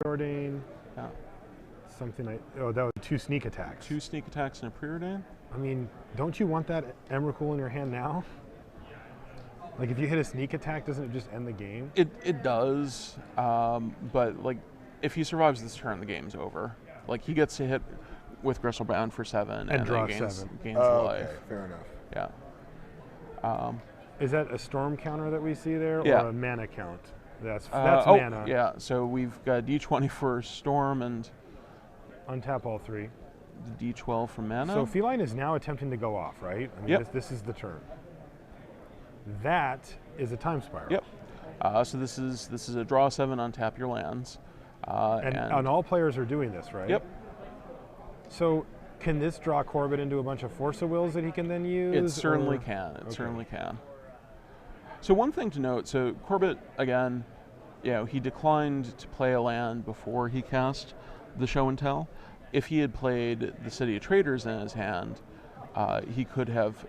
Preordain. Yeah. That was 2 sneak attacks. 2 sneak attacks and a preordain. I mean, don't you want that Emrakul in your hand now? Like, if you hit a sneak attack, doesn't it just end the game? It does, but like, if he survives this turn, the game's over. Like, he gets to hit with Gristlebrand for 7 and draw gains 7. Gains Okay, life. fair enough. Yeah. Is that a storm counter that we see there, Yeah. or a mana count? That's mana. Yeah. So we've got D20 for storm and Untap all 3. the D12 for mana. So Feline is now attempting to go off, right? I mean, Yep. this is the turn. That is a time spiral. Yep. So this is a draw 7, untap your lands. And all players are doing this, right? Yep. So can this draw Corbett into a bunch of Force of Wills that he can then use? It certainly can. It certainly can. So one thing to note, so Corbett, again, he declined to play a land before he cast the Show and Tell. If he had played the City of Traders in his hand, he could have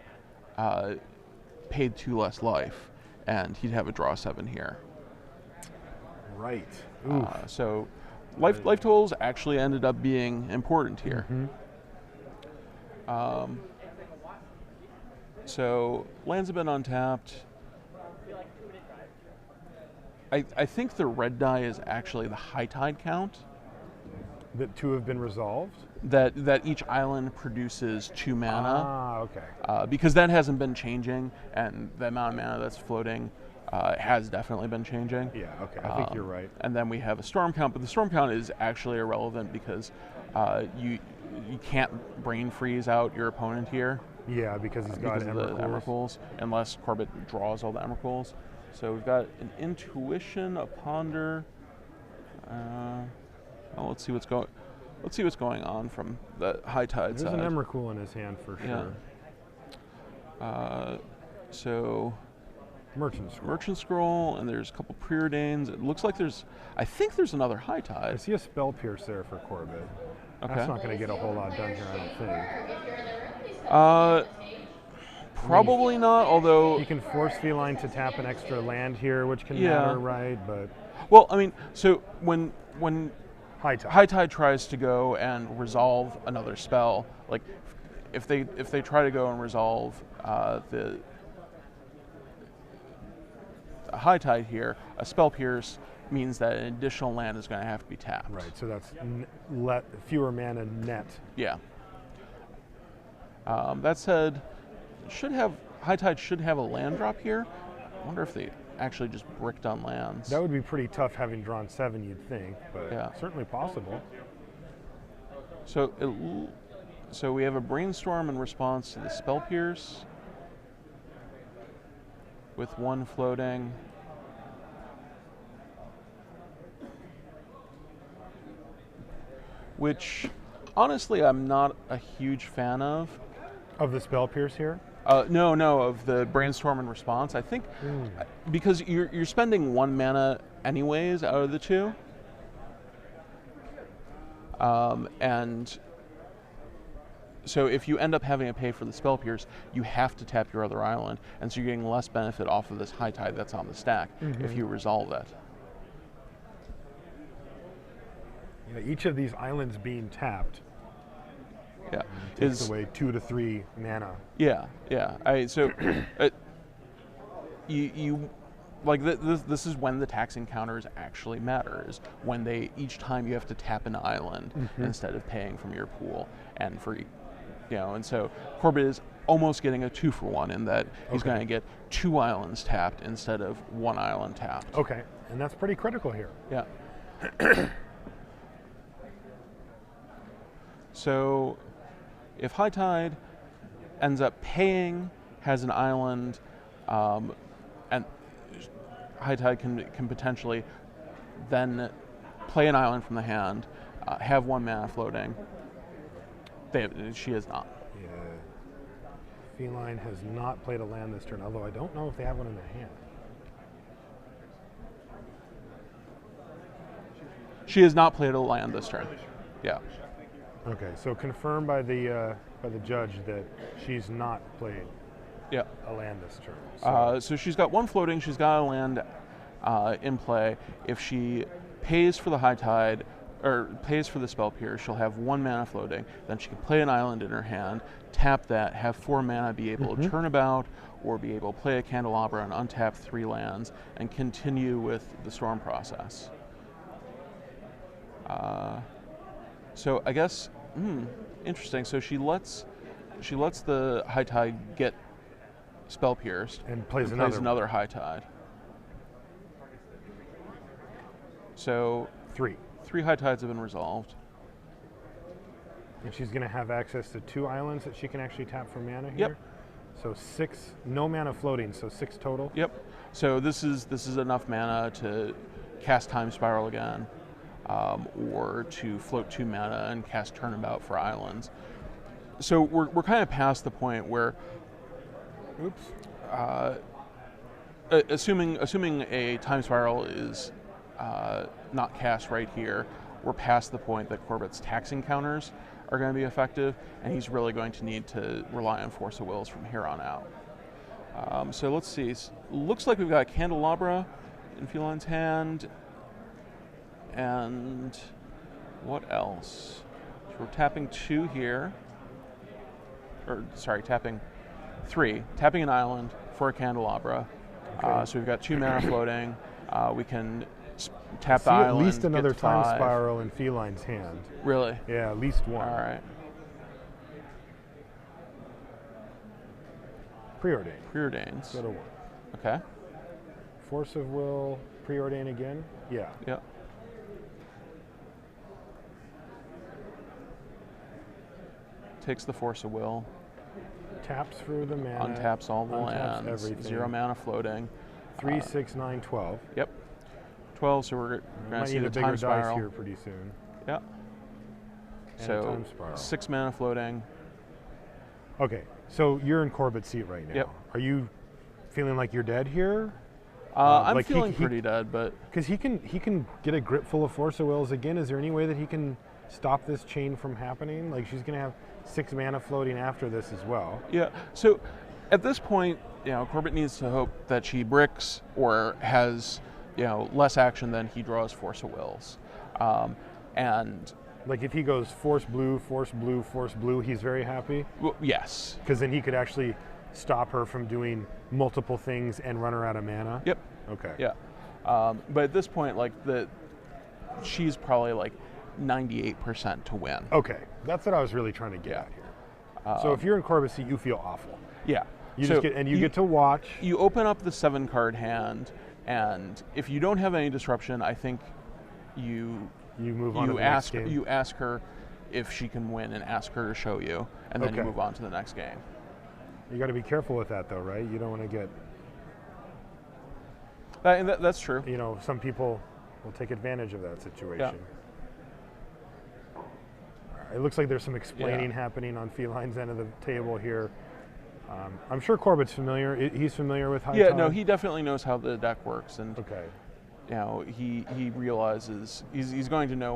paid 2 less life, and he'd have a draw 7 here. Right. So life totals actually ended up being important here. Mm-hmm. So lands have been untapped. I think the red die is actually the high tide count. That 2 have been resolved? That each island produces 2 mana. Okay. Because that hasn't been changing, and the amount of mana that's floating has definitely been changing. Yeah, okay, I think you're right. And then we have a storm count, but the storm count is actually irrelevant because you can't brain freeze out your opponent here. Yeah, because he's got because of the Emrakuls, unless Corbett draws all the Emrakuls. So we've got an Intuition, a Ponder. Let's see what's going on from the high tide side. There's an Emrakul in his hand for sure. Yeah. So Merchant Scroll. and there's a couple Preordains. It looks like I think there's another high I tide. see a Spell Pierce there for Corbett. Okay. That's not going to get a whole lot done here, I don't think. Probably not, although... You can force Feline to tap an extra land here, which can Yeah. matter, right? But Well, I mean, so when High Tide. High Tide tries to go and resolve another spell, like if they try to go and resolve the High Tide here, a Spell Pierce means that an additional land is going to have to be tapped. Right, so that's fewer mana net. Yeah. That said, High Tide should have a land drop here. I wonder if they actually just bricked on lands. That would be pretty tough having drawn 7, you'd think, but Yeah. certainly possible. So we have a Brainstorm in response to the Spell Pierce with 1 floating. Which, honestly, I'm not a huge fan of. Of the Spell Pierce here? No, of the Brainstorm in response. I think because you're spending 1 mana anyways out of the 2. And so if you end up having to pay for the Spell Pierce, you have to tap your other island, and so you're getting less benefit off of this High Tide that's on the stack if you resolve it. You know, each of these islands being tapped Is takes away 2 to 3 mana. Yeah. You like this is when the tax encounters actually matters. When each time you have to tap an island instead of paying from your pool, and and so Corbett is almost getting a 2-for-1 in that he's going to get 2 islands tapped instead of 1 island tapped. Okay, and that's pretty critical here. Yeah. So if High Tide ends up paying, has an island, and High Tide can potentially then play an island from the hand, have 1 mana floating. She has not. Yeah. Feline has not played a land this turn, although I don't know if they have one in their hand. She has not played a land this turn. Yeah. Okay, so confirmed by the judge that she's not played a land this turn. So she's got 1 floating. She's got a land in play. If she pays for the high tide, or pays for the spell pierce. She'll have 1 mana floating. Then she can play an island in her hand, tap that, have 4 mana, be able to turn about, or be able to play a Candelabra and untap 3 lands, and continue with the storm process. So I guess, interesting. So she lets the high tide get spell pierced and plays another high tide. So 3 high tides have been resolved. And she's going to have access to 2 islands that she can actually tap for mana here. Yep. So 6, no mana floating, so 6 total. Yep. So this is enough mana to cast Time Spiral again, or to float 2 mana and cast Turnabout for islands. So we're kind of past the point where, assuming a Time Spiral is not cast right here, we're past the point that Corbett's taxing counters are going to be effective, and he's really going to need to rely on Force of Wills from here on out. So let's see. Looks like we've got Candelabra in Feline's hand, and what else? So we're tapping 2 here, or sorry, tapping 3. Tapping an island for a Candelabra. Okay. So we've got 2 mana floating. We can tap the island. At least another Time 5. Spiral in Feline's hand. Really? Yeah, at least 1. All right. Preordain. Preordains. Go to 1. Okay. Force of Will, preordain again? Yeah. Yep. Takes the Force of Will. Taps through the mana. Untaps all the untaps lands. everything. 0 mana floating. 3, 6, 9, 12. Yep. 12, so we're going to Might see need the a bigger Time Spiral. dice here pretty soon. Yep. And So Time Spiral. 6 mana floating. Okay, so you're in Corbett's seat right now. Yep. Are you feeling like you're dead here? I'm like feeling pretty dead, but because he can get a grip full of Force of Wills again. Is there any way that he can stop this chain from happening? Like, she's going to have 6 mana floating after this as well. yeah. So at this point, Corbett needs to hope that she bricks or has less action than he draws Force of Wills, and like if he goes Force Blue, Force Blue, Force Blue, he's very happy. well, yes. Because then he could actually stop her from doing multiple things and run her out of mana. Yep. Okay. Yeah. But at this point, she's probably like 98% to win. Okay, that's what I was really trying to get at here. So if you're in Corbett's seat, you feel awful. Yeah. You just get to watch. You open up the 7-card hand, and if you don't have any disruption, I think you move on to the next game. You ask her if she can win, and ask her to show you, and then you move on to the next game. You got to be careful with that, though, right? You don't want to get. And that's true. Some people will take advantage of that situation. Yeah. It looks like there's some explaining happening on Feline's end of the table here. I'm sure Corbett's familiar. He's familiar with High Tide. No, he definitely knows how the deck works, and okay. He realizes he's going to know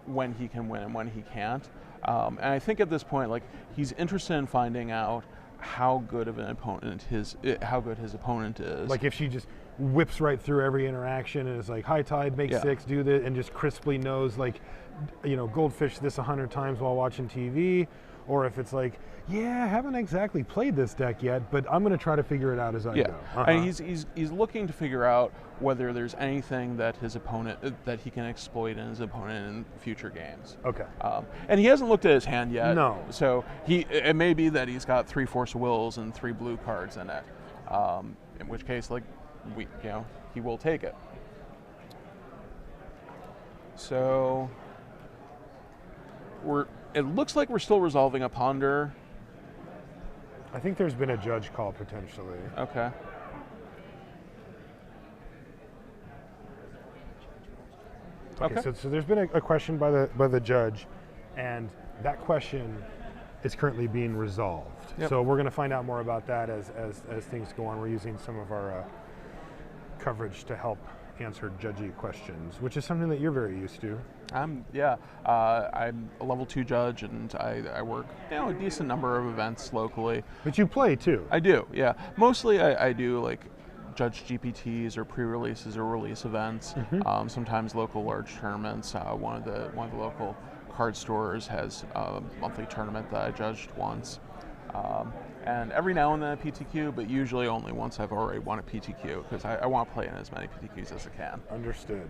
when he can win and when he can't. And I think at this point, he's interested in finding out how good of an opponent his opponent is. Like if she just whips right through every interaction and is like, high tide, make 6, do this, and just crisply knows goldfish this 100 times while watching TV, or if it's like, I haven't exactly played this deck yet, but I'm going to try to figure it out as I go. And he's looking to figure out whether there's anything that his opponent that he can exploit in his opponent in future games. Okay. And he hasn't looked at his hand yet. No. So it may be that he's got 3 Force of Wills and 3 blue cards in it. In which case, he will take it. So it looks like we're still resolving a Ponder. I think there's been a judge call potentially. Okay. Okay. So there's been a question by the judge, and that question is currently being resolved. Yep. So we're going to find out more about that as things go on. We're using some of our coverage to help answer judgy questions, which is something that you're very used to. I'm a level 2 judge, and I work a decent number of events locally. But you play too. I do, yeah. Mostly I do judge GPTs or pre-releases or release events. Sometimes local large tournaments. One of the local card stores has a monthly tournament that I judged once. And every now and then a PTQ, but usually only once I've already won a PTQ, because I want to play in as many PTQs as I can. Understood.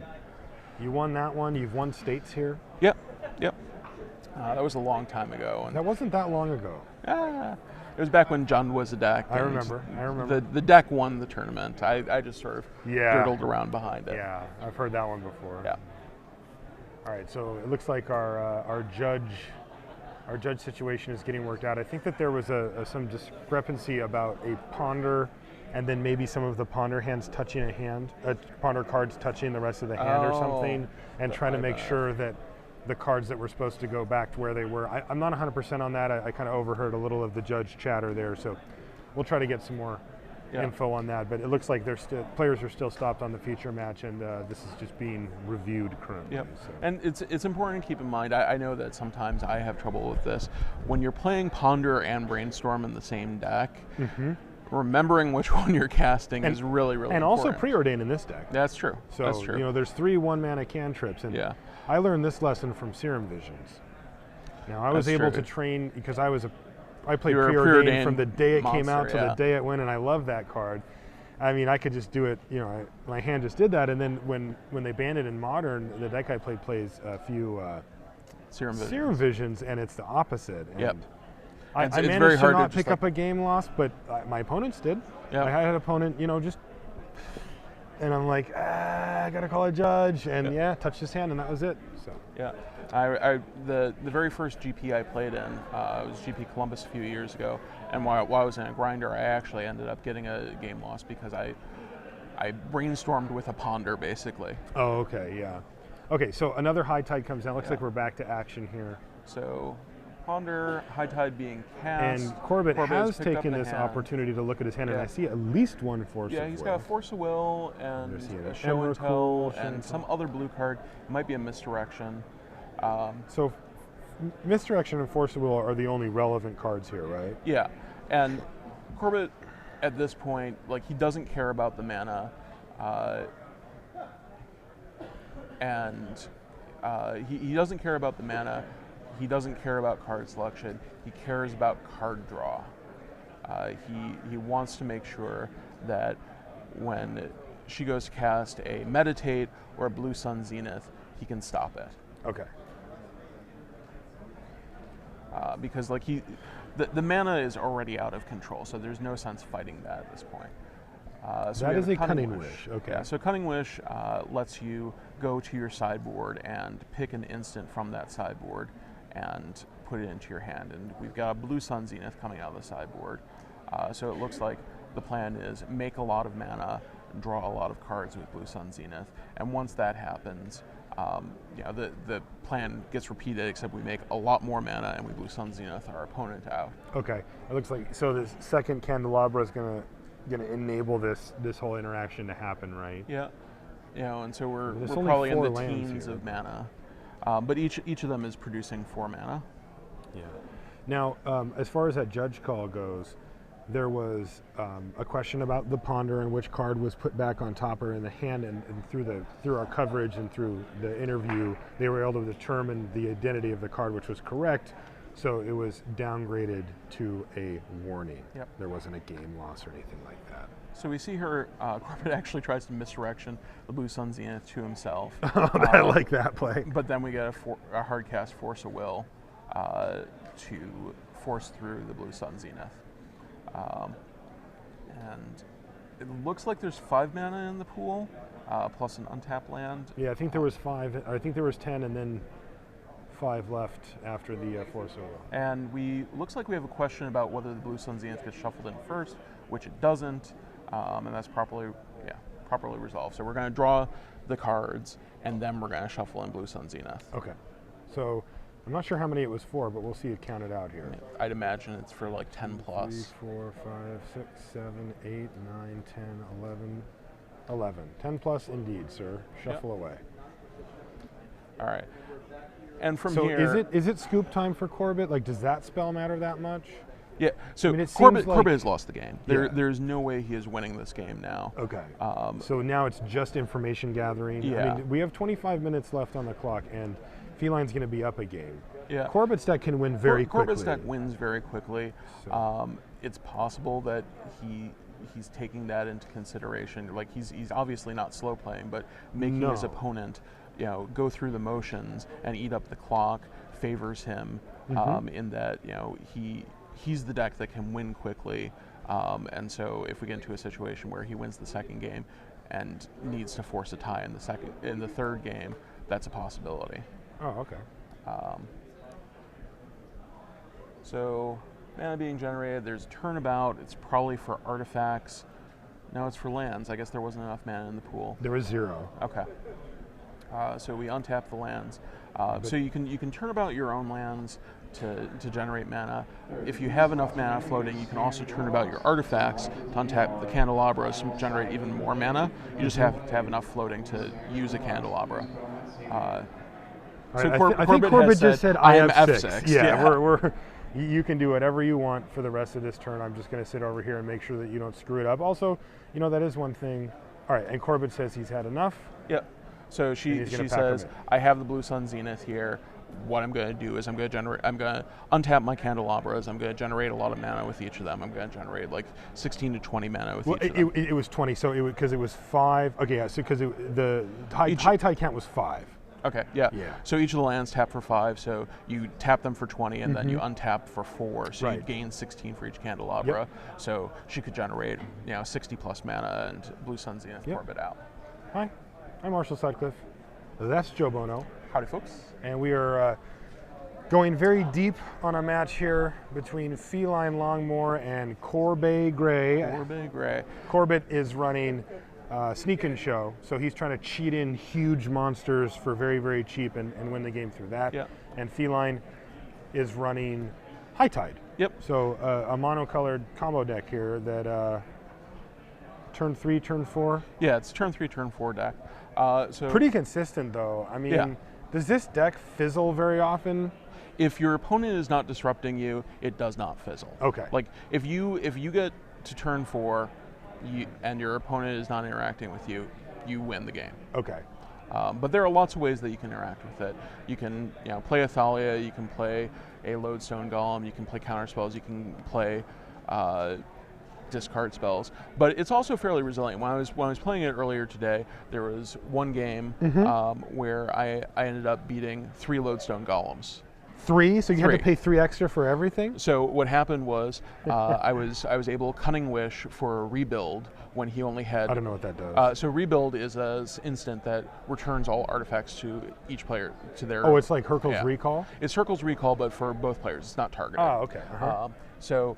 You won that one. You've won states here? Yep. That was a long time ago. And that wasn't that long ago. It was back when Jund was a deck. I remember. The deck won the tournament. I just sort of dirtled around behind it. Yeah, I've heard that one before. Yeah. All right, so it looks like our judge situation is getting worked out. I think that there was some discrepancy about a ponder, and then maybe some of the ponder hands touching a hand, ponder cards touching the rest of the hand or something, and trying to make sure that the cards that were supposed to go back to where they were. I'm not 100% on that. I kind of overheard a little of the judge chatter there, so we'll try to get some more info on that. But it looks like players are still stopped on the feature match, and this is just being reviewed currently. Yep. So. And it's important to keep in mind, I know that sometimes I have trouble with this. When you're playing Ponder and Brainstorm in the same deck, remembering which one you're casting is really, really important. And also preordain in this deck. That's true. So, that's true. You know, there's 3 1-mana cantrips, and I learned this lesson from Serum Visions. Now, I was able to train, because I played preordain from the day it came out to the day it went, and I love that card. I mean, I could just do it, you know, my hand just did that, and then when they banned it in Modern, the deck I played plays a few Serum Visions, and it's the opposite. And I managed to not pick up a game loss, but my opponents did. I had an opponent, you know, and I'm like, I gotta call a judge, and touched his hand, and that was it. So the very first GP I played in was GP Columbus a few years ago, and while I was in a grinder, I actually ended up getting a game loss because I brainstormed with a ponder, basically. Oh, okay, yeah. Okay, so another high tide comes down. Looks like we're back to action here. So ponder, high tide being cast. And Corbett has taken this opportunity to look at his hand, and I see at least one Force of Will. Yeah, he's got a Force of Will and a Show and Tell and some other blue card. It might be a Misdirection. So Misdirection and Force of Will are the only relevant cards here, right? Yeah, and Corbett at this point, like, he doesn't care about the mana, and he doesn't care about the mana. He doesn't care about card selection. He cares about card draw. He wants to make sure that when she goes to cast a Meditate or a Blue Sun Zenith, he can stop it. Okay. Because like the mana is already out of control, so there's no sense fighting that at this point. So that is a Cunning Wish. Okay. Yeah, so Cunning Wish lets you go to your sideboard and pick an instant from that sideboard and put it into your hand. And we've got a Blue Sun Zenith coming out of the sideboard. So it looks like the plan is make a lot of mana, draw a lot of cards with Blue Sun Zenith. And once that happens, the plan gets repeated, except we make a lot more mana and we Blue Sun Zenith our opponent out. Okay. It looks like, so this second Candelabra is gonna enable this whole interaction to happen, right? Yeah. You know, and so we're probably in the teens of mana. But each of them is producing 4 mana. Yeah. Now, as far as that judge call goes, there was a question about the ponder and which card was put back on top or in the hand, and through our coverage and through the interview, they were able to determine the identity of the card, which was correct. So it was downgraded to a warning. Yep. There wasn't a game loss or anything like that. So we see her, Corbett actually tries to misdirection the Blue Sun Zenith to himself. I like that play. But then we get a hard cast Force of Will to force through the Blue Sun Zenith. And it looks like there's 5 mana in the pool, plus an untapped land. Yeah, I think there was 5. I think there was 10, and then 5 left after the Force of Will. And looks like we have a question about whether the Blue Sun Zenith gets shuffled in first, which it doesn't, and that's properly resolved. So we're going to draw the cards, and then we're going to shuffle in Blue Sun Zenith. Okay. So I'm not sure how many it was for, but we'll see it counted out here. I'd imagine it's for like 10 plus. 3, 4, 5, 6, 7, 8, 9, 10, 11. 11. 10 plus indeed, sir. Shuffle away. All right. And from so here, is it scoop time for Corbett? Like, does that spell matter that much? Yeah, so I mean, it Corbett, seems like- Corbett has lost the game. Yeah. There's no way he is winning this game now. Okay. So now it's just information gathering. Yeah. I mean, we have 25 minutes left on the clock, and Feline's going to be up a game. Yeah. Corbett's deck can win very quickly. Corbett's deck wins very quickly. So. It's possible that he's taking that into consideration. Like he's obviously not slow playing, but making his opponent, go through the motions and eat up the clock favors him in that he's the deck that can win quickly. And so if we get into a situation where he wins the second game and needs to force a tie in the third game, that's a possibility. Oh, okay. So mana being generated, there's a turnabout. It's probably for artifacts. No, it's for lands. I guess there wasn't enough mana in the pool. There was 0. Okay. So we untap the lands. So you can turn about your own lands to generate mana. If you have enough mana floating, you can also turn about your artifacts to untap the candelabras to generate even more mana. You just have to have enough floating to use a candelabra. I think Corbett just said I have F6. Yeah. You can do whatever you want for the rest of this turn. I'm just going to sit over here and make sure that you don't screw it up. Also, that is one thing. All right, and Corbett says he's had enough. Yep. So she says, I have the Blue Sun Zenith here. What I'm going to do is I'm going to untap my candelabras. I'm going to generate a lot of mana with each of them. I'm going to generate like 16 to 20 mana with each of them. It was 20, so because it was 5. Okay, yeah, so because the high tide count was 5. Okay, yeah. So each of the lands tap for 5, so you tap them for 20, and then you untap for 4, so you gain 16 for each candelabra. Yep. So she could generate 60 plus mana, and Blue Sun Zenith Corbett out. Hi, I'm Marshall Sutcliffe. That's Joe Bono. Howdy, folks. And we are going very deep on a match here between Feline Longmore and Corbett Gray. Corbett Gray. Corbett is running Sneak and Show, so he's trying to cheat in huge monsters for very, very cheap and win the game through that. Yep. And Feline is running High Tide. Yep. So a monocolored combo deck here that turn 3, turn 4. Yeah, it's turn 3, turn 4 deck. So pretty consistent though. I mean, does this deck fizzle very often? If your opponent is not disrupting you, it does not fizzle. Okay. Like if you get to turn 4, and your opponent is not interacting with you, you win the game. Okay. But there are lots of ways that you can interact with it. You can play a Thalia, you can play a Lodestone Golem, you can play counter spells, you can play discard spells. But it's also fairly resilient. When I was playing it earlier today, there was one game where I ended up beating 3 Lodestone Golems. 3? So you had to pay 3 extra for everything? So what happened was I was able to Cunning Wish for a rebuild when he only had... I don't know what that does. So rebuild is an instant that returns all artifacts to each player, to their... Oh, it's like Hurkyl's Recall? It's Hurkyl's Recall, but for both players. It's not targeted. Oh, okay. So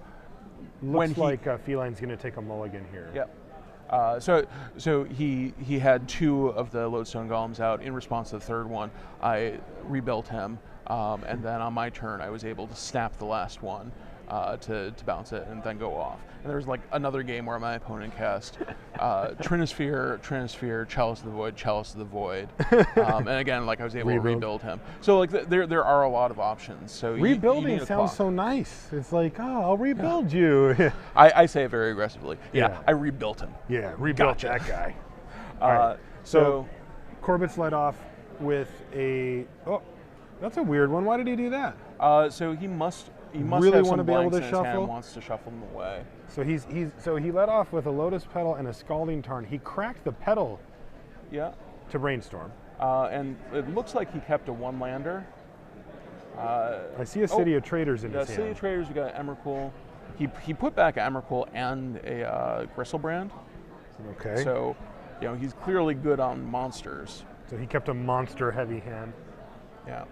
looks like Feline's going to take a mulligan here. Yep. So he had 2 of the Lodestone Golems out. In response to the third one, I rebuilt him. And then on my turn, I was able to snap the last one to bounce it and then go off. And there was like another game where my opponent cast Trinisphere, Chalice of the Void, Chalice of the Void. And again, like I was able to rebuild him. So like there are a lot of options. So rebuilding sounds so nice. It's like, oh, I'll rebuild you. I say it very aggressively. Yeah, I rebuilt him. Yeah, rebuilt that guy. All right. So Corbett's led off with a... Oh, that's a weird one. Why did he do that? So he must really have want some to be able blanks to in his shuffle. hand, wants to shuffle them away. So he led off with a Lotus Petal and a Scalding Tarn. He cracked the Petal. Yeah. To Brainstorm. And it looks like he kept a 1-lander. I see a City of Traders in his hand. City of Traders. We got Emrakul. He put back Emrakul and a Gristlebrand. Okay. So he's clearly good on monsters. So he kept a monster heavy hand. Yeah.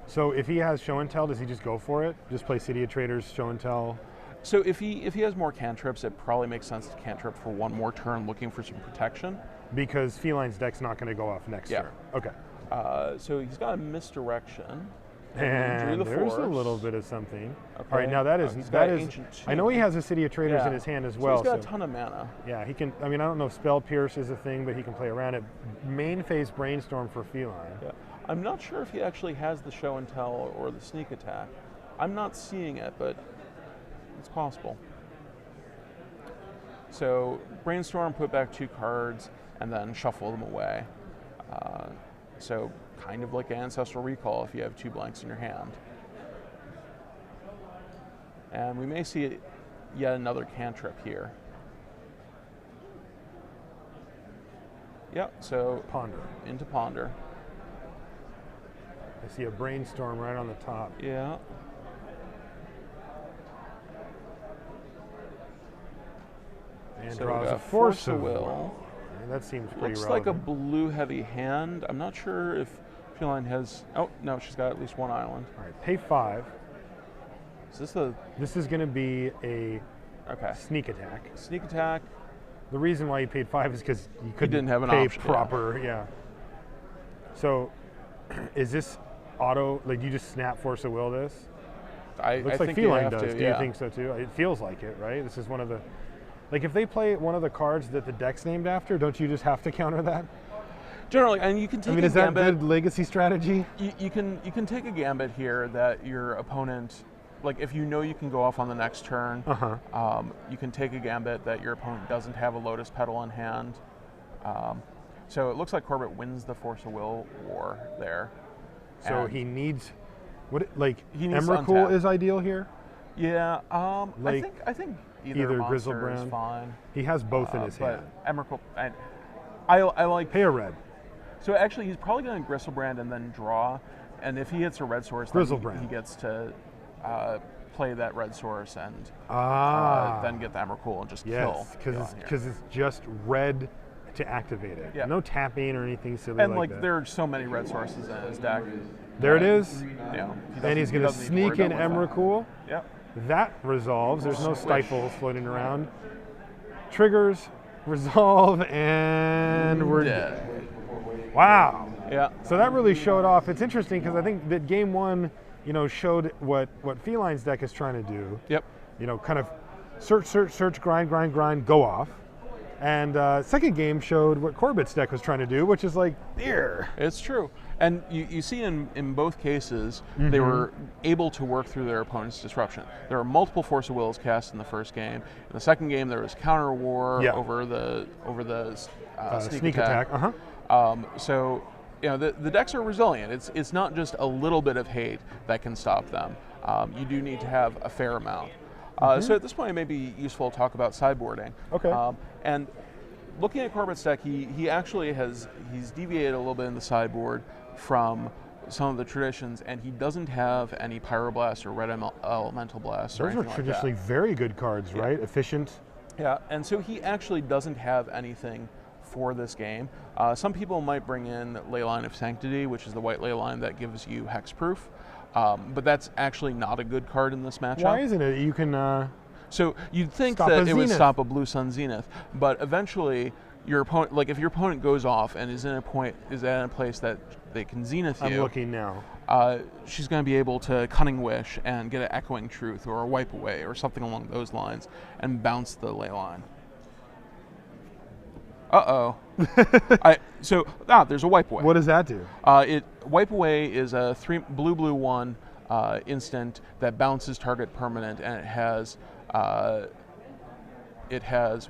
So if he has Show and Tell, does he just go for it? Just play City of Traders, Show and Tell? So if he has more cantrips, it probably makes sense to cantrip for 1 more turn looking for some protection. Because Feline's deck's not going to go off next turn. Okay. So he's got a Misdirection. And there's a little bit of something. Okay. All right, now that is I know he has a City of Traders in his hand as well. So he's got a ton of mana. Yeah, he can. I mean, I don't know if Spell Pierce is a thing, but he can play around it. Main phase Brainstorm for Feline. Yeah. I'm not sure if he actually has the Show and Tell or the Sneak Attack. I'm not seeing it, but It's possible. So brainstorm, put back 2 cards, and then shuffle them away. So kind of like Ancestral Recall if you have 2 blanks in your hand. And we may see yet another cantrip here. Yep, so Ponder. into Ponder. I see a Brainstorm right on the top. Yeah. And So draws we a got Force of Will. Will. And that seems pretty Looks relevant. like a blue heavy hand. I'm not sure if Feline has. Oh no, she's got at least 1 island. All right, pay 5. Is this the This is going to be a sneak attack. sneak attack? The reason why you paid 5 is because you couldn't didn't have an pay option, proper. Yeah. So, is this auto? Like you just snap Force of Will this? I Looks like think you Feline have does. to, Do yeah. you think so too? It feels like it, right? This is one of the. Like if they play one of the cards that the deck's named after, don't you just have to counter that? Generally, and you can take I mean, a is that gambit. good legacy strategy? You can take a gambit here that your opponent, like if you know you can go off on the next turn, you can take a gambit that your opponent doesn't have a Lotus Petal in hand. So it looks like Corbett wins the Force of Will war there. So And he needs, what like He needs to Emrakul untap. is ideal here. Yeah, Like, I think either monster is Griselbrand. fine. He has both in his But hand. Emrakul, I like. Pay a red. So actually, he's probably going to Griselbrand and then draw, and if he hits a red source, then Griselbrand. he gets to play that red source and then get the Emrakul and just kill. Yes, Feline here. because it's just red to activate it. Yeah. No tapping or anything silly And like like that. there are so many red sources in his deck. There it is. Yeah, And he's going to sneak in Emrakul. Yep. That resolves. There's no stifles floating around. Triggers, resolve, and we're Dead. Wow. Yeah. So that really showed off. It's interesting because I think that game 1, showed what Feline's deck is trying to do. Yep. Kind of search, grind, go off. And second game showed what Corbett's deck was trying to do, which is like, here. It's true. And you see in both cases, they were able to work through their opponent's disruption. There were multiple Force of Wills cast in the first game. In the second game, there was counter war over the sneak attack. So the decks are resilient. It's not just a little bit of hate that can stop them. You do need to have a fair amount. So at this point, it may be useful to talk about sideboarding. Okay. And looking at Corbett's deck, he actually he's deviated a little bit in the sideboard from some of the traditions, and he doesn't have any Pyroblast or Red Elemental Blast or Those are anything like traditionally that. very good cards, right? Efficient. Yeah, and so he actually doesn't have anything for this game. Some people might bring in Leyline of Sanctity, which is the white Leyline that gives you hexproof, but that's actually not a good card in this matchup. Why isn't it? You can. So you'd think Stop that a it would Zenith. stop a Blue Sun Zenith, but eventually your opponent, like if your opponent goes off and is at a place that they can Zenith you. I'm looking now. She's going to be able to Cunning Wish and get an Echoing Truth or a Wipe Away or something along those lines and bounce the Leyline. Uh-oh. There's a Wipe Away. What does that do? Wipe Away is a 3 blue 1 instant that bounces target permanent, and it has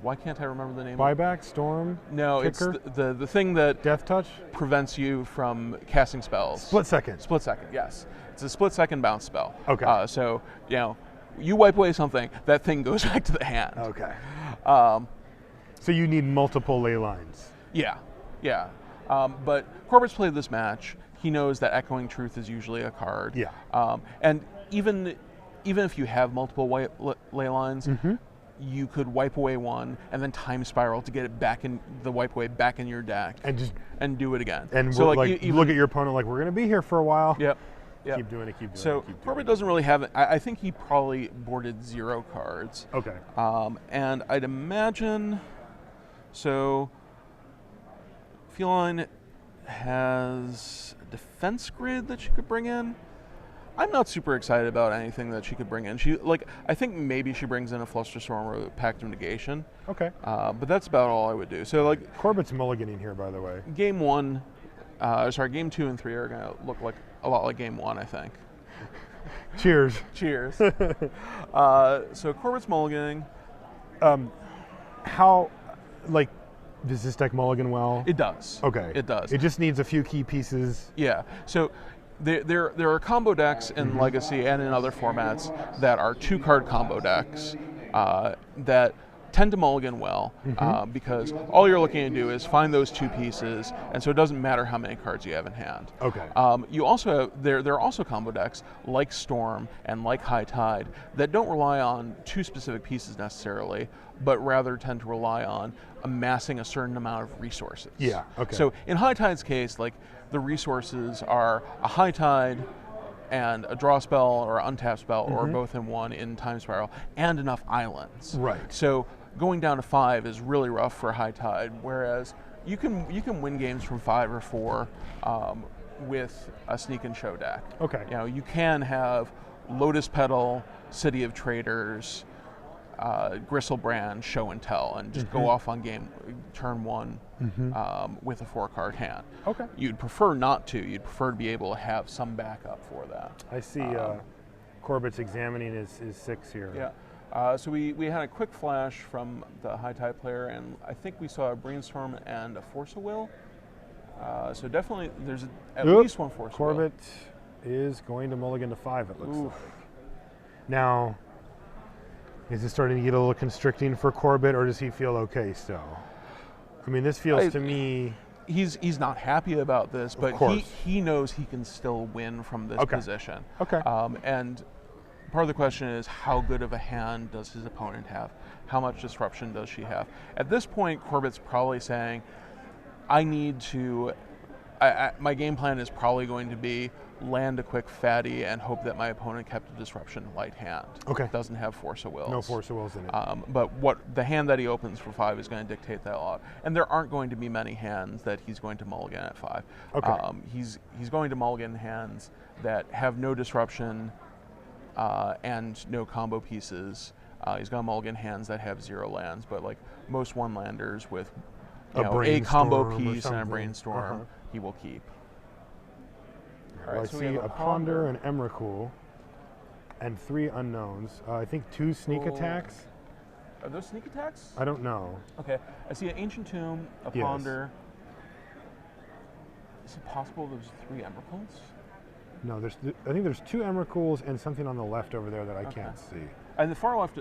why can't I remember the name? Buyback, Storm. No, Kicker? it's the thing that Death Touch. prevents you from casting spells. Split second. Split second, yes. It's a split second bounce spell. Okay. So you wipe away something, that thing goes back to the hand. Okay. So you need multiple ley lines. Yeah. But Corbett's played this match. He knows that Echoing Truth is usually a card. Yeah. And even if you have multiple ley lines, you could wipe away one and then time spiral to get it back in the wipe away back in your deck and do it again. And so you look at your opponent like, we're going to be here for a while. Yep. Keep doing it. So Corbett doesn't really have it. I think he probably boarded 0 cards. Okay. And I'd imagine, so Feline has a defense grid that she could bring in. I'm not super excited about anything that she could bring in. I think maybe she brings in a Flusterstorm or a Pact of Negation. Okay. But that's about all I would do. So Corbett's mulliganing here, by the way. game 2 and 3 are going to look like a lot like game 1, I think. Cheers. Cheers. So Corbett's mulliganing. How, like, does this deck mulligan well? It does. Okay. It does. It just needs a few key pieces. Yeah. So there are combo decks in Legacy and in other formats that are 2-card combo decks that tend to mulligan well because all you're looking to do is find those 2 pieces, and so it doesn't matter how many cards you have in hand. Okay. You also have, there are also combo decks like Storm and like High Tide that don't rely on 2 specific pieces necessarily, but rather tend to rely on amassing a certain amount of resources. Yeah, okay. So in High Tide's case, like, the resources are a High Tide and a draw spell or untap spell or both in one in Time Spiral and enough islands. Right. So going down to 5 is really rough for High Tide, whereas you can win games from 5 or 4 with a sneak and show deck. Okay. You know, you can have Lotus Petal, City of Traders, Gristlebrand, Show and Tell, and just go off on turn 1 with a 4-card hand. Okay. You'd prefer not to. You'd prefer to be able to have some backup for that. I see Corbett's examining his 6 here. Yeah. So we had a quick flash from the High Tide player, and I think we saw a Brainstorm and a Force of Will. So definitely there's at least one Force of Will. Corbett is going to mulligan to 5, it looks like. Now, is it starting to get a little constricting for Corbett, or does he feel okay still? I mean, this feels to me... He's not happy about this, but he knows he can still win from this position. Okay. And part of the question is, how good of a hand does his opponent have? How much disruption does she have? At this point, Corbett's probably saying, I need to... my game plan is probably going to be land a quick fatty and hope that my opponent kept a disruption light hand. Okay. Doesn't have Force of Wills. No Force of Wills in it. But the hand that he opens for 5 is going to dictate that a lot. And there aren't going to be many hands that he's going to mulligan at 5. Okay. He's going to mulligan hands that have no disruption and no combo pieces. He's going to mulligan hands that have 0 lands, but like most 1-landers with a combo piece and a Brainstorm, he will keep. Well, I see a Ponder, an Emrakul, and 3 unknowns. I think 2 sneak attacks. Are those sneak attacks? I don't know. Okay. I see an Ancient Tomb, a Ponder. Is it possible there's 3 Emrakuls? No, I think there's 2 Emrakuls and something on the left over there that I can't see. And the far left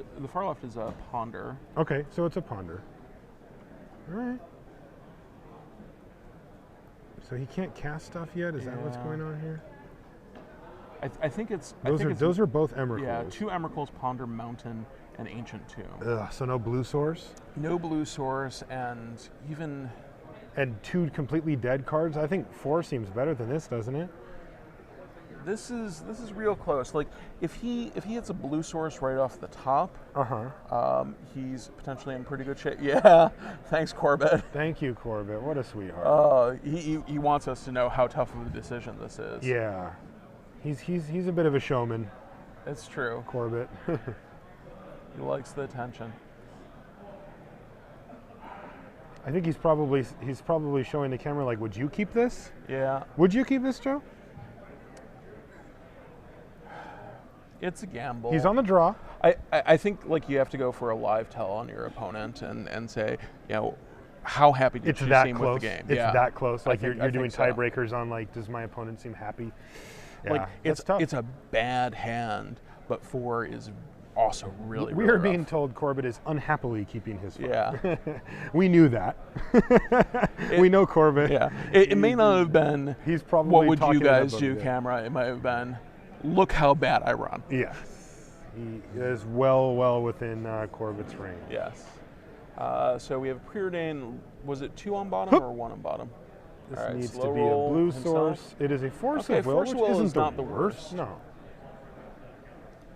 is a Ponder. Okay, so it's a Ponder. All right. So he can't cast stuff yet? Is that what's going on here? I think it's... Those are both Emrakuls. Yeah, 2 Emrakuls, Ponder, Mountain, and Ancient Tomb. Ugh, so no blue source? No blue source, and even... And 2 completely dead cards? I think 4 seems better than this, doesn't it? This is real close. Like, if he hits a blue source right off the top, he's potentially in pretty good shape. Yeah, thanks, Corbett. Thank you, Corbett. What a sweetheart. He wants us to know how tough of a decision this is. Yeah, he's a bit of a showman. It's true. Corbett. He likes the attention. I think he's probably showing the camera like, would you keep this? Yeah. Would you keep this, Joe? It's a gamble. He's on the draw. I think like you have to go for a live tell on your opponent and say, how happy did you seem with the game? It's that close. Like you're doing so. tiebreakers on like, does my opponent seem happy? Yeah, like it's tough. It's a bad hand, but 4 is also really We are rough. being told Corbett is unhappily keeping his 5. Yeah. We knew that. We know Corbett. Yeah. It may not have been, he's probably what would you guys do, camera? It might have been, look how bad I run. Yes. He is well within Corbett's range. Yes. So we have Preordain. Was it 2 on bottom or 1 on bottom? This needs to be a blue source. It is a Force of Will, which isn't not the worst. No.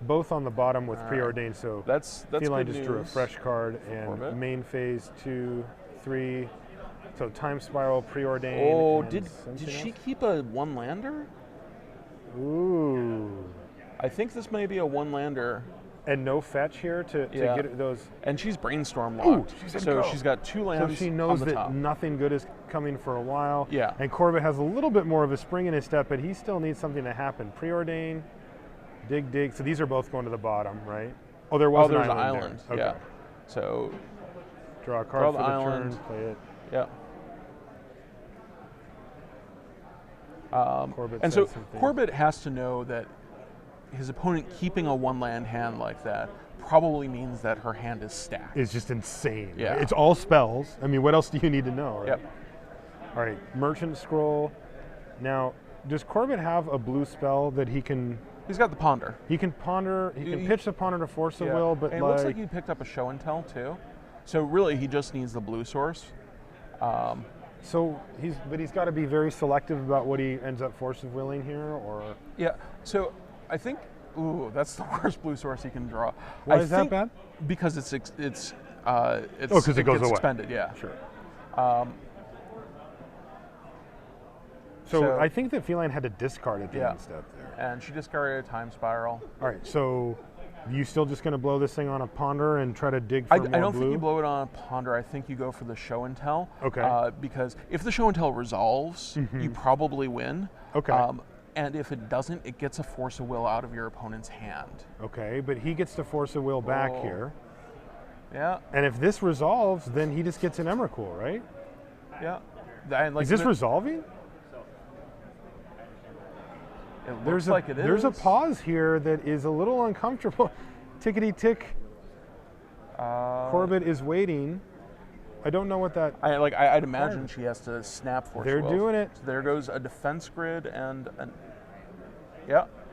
Both on the bottom with Preordain, so that's Feline good just drew a news. fresh card, and Corbett. Main phase 2, 3. So Time Spiral, Preordain. Oh, and did she keep a 1-lander? Ooh. I think this may be a 1-lander. And no fetch here to get those. And she's Brainstorm locked. Ooh, so she's got 2 lands. So she knows on the that top. nothing good is coming for a while. Yeah. And Corbett has a little bit more of a spring in his step, but he still needs something to happen. Preordain, Dig, dig. So these are both going to the bottom, right? Oh, there was there's an an island. island. There. Okay. Yeah. So Draw a draw card the for the island. turn, play it. Yeah. Corbett And said so something. Corbett has to know that his opponent keeping a 1-land hand like that probably means that her hand is stacked. It's just insane. Yeah. It's all spells. I mean, what else do you need to know, right? Yep. All right, Merchant Scroll. Now, does Corbett have a blue spell that he can... He's got the Ponder. He can ponder, he can pitch the Ponder to Force of Yeah. Will, but And it looks like he picked up a Show and Tell too. So really, he just needs the blue source. So he's got to be very selective about what he ends up Force of Willing here, or... Yeah. So I think, ooh, that's the worst blue source he can draw. Why is that bad? Because it's because it goes gets away. expended. Yeah. Sure. So I think that Feline had to discard at the end step there. And she discarded a Time Spiral. All right, so you still just going to blow this thing on a Ponder and try to dig for more blue? I don't think you blow it on a Ponder. I think you go for the Show and Tell. Okay. Because if the Show and Tell resolves, you probably win. Okay. And if it doesn't, it gets a Force of Will out of your opponent's hand. Okay, but he gets to Force of Will back here. Yeah. And if this resolves, then he just gets an Emrakul, right? Yeah. And like is this resolving? It looks like it is. There's a pause here that is a little uncomfortable. Tickety tick. Corbett is waiting. I don't know what that... I'd imagine she has to snap Force They're of Will. doing it. So there goes a Defense Grid and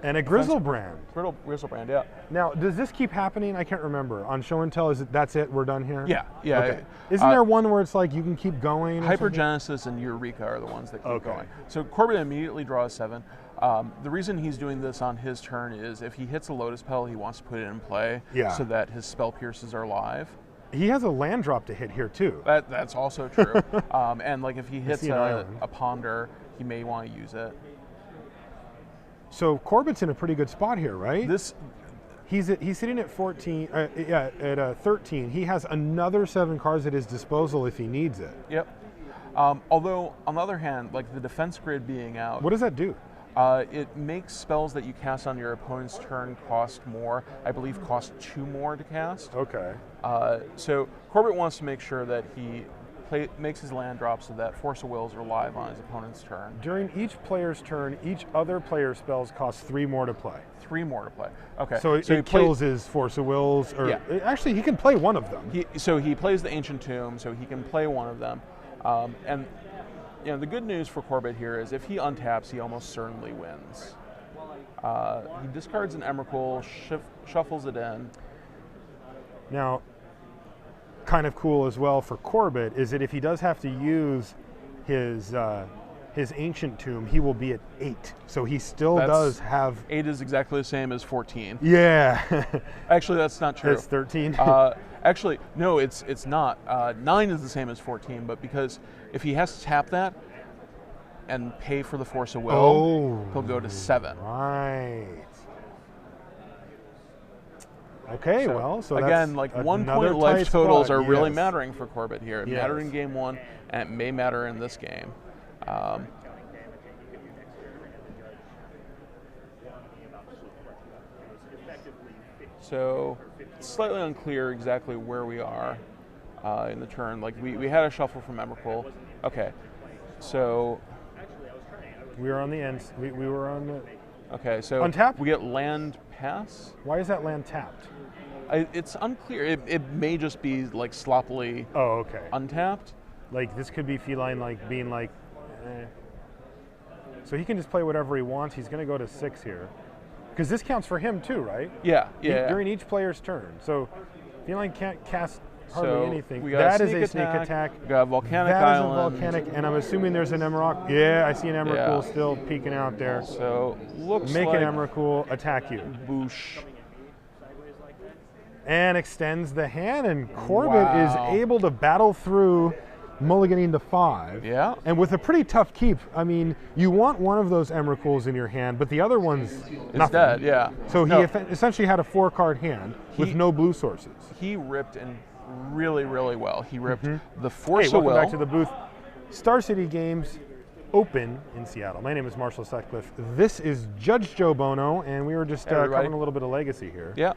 And a Grizzlebrand. Grizzlebrand, yeah. Now, does this keep happening? I can't remember. On Show and Tell, is it that's it? We're done here? Yeah. Okay. Isn't there one where it's like you can keep going? Hypergenesis and Eureka are the ones that keep going. So Corbett immediately draws 7. The reason he's doing this on his turn is if he hits a Lotus Petal, he wants to put it in play so that his Spell Pierces are live. He has a land drop to hit here too. That's also true. And like if he hits a Ponder, he may want to use it. So Corbett's in a pretty good spot here, right? He's sitting at 14. At 13. He has another 7 cards at his disposal if he needs it. Yep. Although on the other hand, like the Defense Grid being out, what does that do? It makes spells that you cast on your opponent's turn cost more. I believe cost 2 more to cast. Okay. So Corbett wants to make sure that he makes his land drop so that Force of Wills are live on his opponent's turn. During each player's turn, each other player's spells cost 3 more to play. 3 more to play. Okay. So it kills his Force of Wills, or actually he can play one of them. So he plays the Ancient Tomb, so he can play one of them. And you know, the good news for Corbett here is if he untaps, he almost certainly wins. He discards an Emrakul, shuffles it in. Now, kind of cool as well for Corbett is that if he does have to use his Ancient Tomb, he will be at 8. So he still does have... 8 is exactly the same as 14. Yeah. Actually, that's not true. It's 13? Actually, no, it's not. 9 is the same as 14, but because if he has to tap that and pay for the Force of Will, he'll go to 7. Right. Okay, so again, like 1 point life totals are really mattering for Corbett here. It mattered in game 1, and it may matter in this game. So it's slightly unclear exactly where we are in the turn. Like we had a shuffle from Emrakul. Okay, so we were on the end. We were on the. Okay, so untap? We get land pass. Why is that land tapped? It's unclear. It may just be like sloppily untapped. Like this could be Feline like being like, So he can just play whatever he wants. He's going to go to 6 here. Because this counts for him too, right? Yeah. During each player's turn. So Feline can't cast hardly anything. That is a sneak attack. We got a Volcanic Island. That is a Volcanic, and I'm assuming there's an Emerald. Yeah, I see an Emrakul still peeking out there. So looks Make like an Emrakul attack you. Boosh. And extends the hand, and Corbett is able to battle through mulliganing to 5. Yeah. And with a pretty tough keep. I mean, you want one of those Emrakuls in your hand, but the other one's nothing. Dead, yeah. So he essentially had a 4-card hand with no blue sources. He ripped in really, really well. He ripped the Force of Will. Welcome back to the booth. Star City Games, Open in Seattle. My name is Marshall Sutcliffe. This is Judge Joe Bono, and we were just covering a little bit of Legacy here. Yeah.